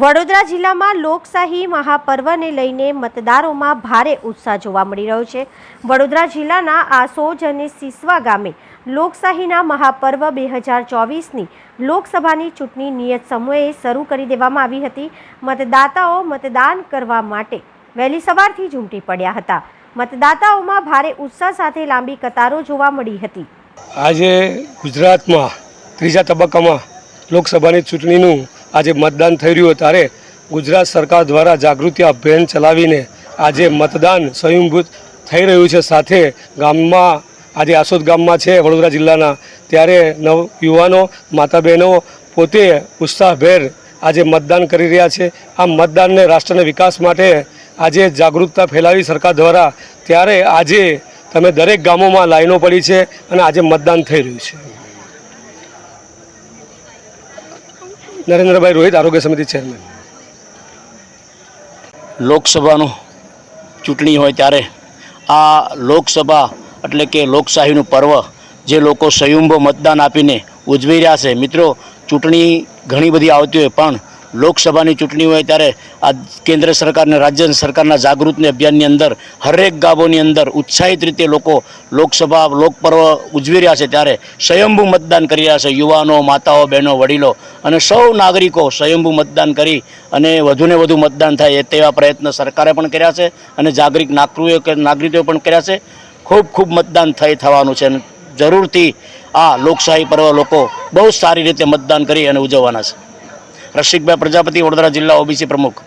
વડોદરા જિલ્લામાં લોકશાહી મહાપર્વને લઈને મતદારોમાં ભારે ઉત્સાહ જોવા મળી રહ્યો છે। વડોદરા જિલ્લાના આસોજ અને સિસવા ગામે લોકશાહીના મહાપર્વ 2024ની લોકસભાની ચૂંટણી નિયત સમયે શરૂ કરી દેવામાં આવી હતી। મતદાતાઓ મતદાન કરવા માટે વહેલી સવારથી ઝૂંટી પડ્યા હતા। મતદાતાઓમાં ભારે ઉત્સાહ સાથે લાંબી કતારો જોવા મળી હતી। આજે ગુજરાતમાં ત્રીજા તબક્કામાં લોકસભાની ચૂંટણીનું આજે મતદાન થઈ રહ્યું ત્યારે ગુજરાત સરકાર દ્વારા જાગૃતિ અભિયાન ચલાવીને આજે મતદાન સ્વયંભૂત થઈ રહ્યું છે। સાથે ગામમાં આજે આસોદ ગામમાં છે વડોદરા જિલ્લાના, ત્યારે યુવાનો માતા બહેનો પોતે ઉત્સાહભેર આજે મતદાન કરી રહ્યા છે। આ મતદાનને રાષ્ટ્રના વિકાસ માટે આજે જાગૃતતા ફેલાવી સરકાર દ્વારા, ત્યારે આજે તમે દરેક ગામોમાં લાઈનો પડી છે અને આજે મતદાન થઈ રહ્યું છે। નરેન્દ્રભાઈ રોહિત, આરોગ્ય સમિતિ ચેરમેન। લોકસભાનું ચૂંટણી હોય ત્યારે આ લોકસભા એટલે કે લોકશાહીનું પર્વ જે લોકો સ્વયંભૂ મતદાન આપીને ઉજવી રહ્યા છે। મિત્રો, ચૂંટણી ઘણી બધી આવતી હોય પણ લોકસભાની ચૂંટણી હોય ત્યારે આ કેન્દ્ર સરકાર અને રાજ્ય સરકારના જાગૃતિ અભિયાનની અંદર હરેક ગામોની અંદર ઉત્સાહિત રીતે લોકો લોકસભા લોકપર્વ ઉજવી રહ્યા છે। ત્યારે સ્વયંભૂ મતદાન કરી રહ્યા છે યુવાનો, માતાઓ, બહેનો, વડીલો અને સૌ નાગરિકો સ્વયંભૂ મતદાન કરી અને વધુને વધુ મતદાન થાય તેવા પ્રયત્ન સરકારે પણ કર્યા છે અને નાગરિકોએ પણ કર્યા છે। ખૂબ ખૂબ મતદાન થવાનું છે અને જરૂરથી આ લોકશાહી પર્વ લોકો બહુ સારી રીતે મતદાન કરી અને ઉજવવાના છે। રસિકભાઈ પ્રજાપતિ, વડોદરા જિલ્લા ઓબીસી પ્રમુખ।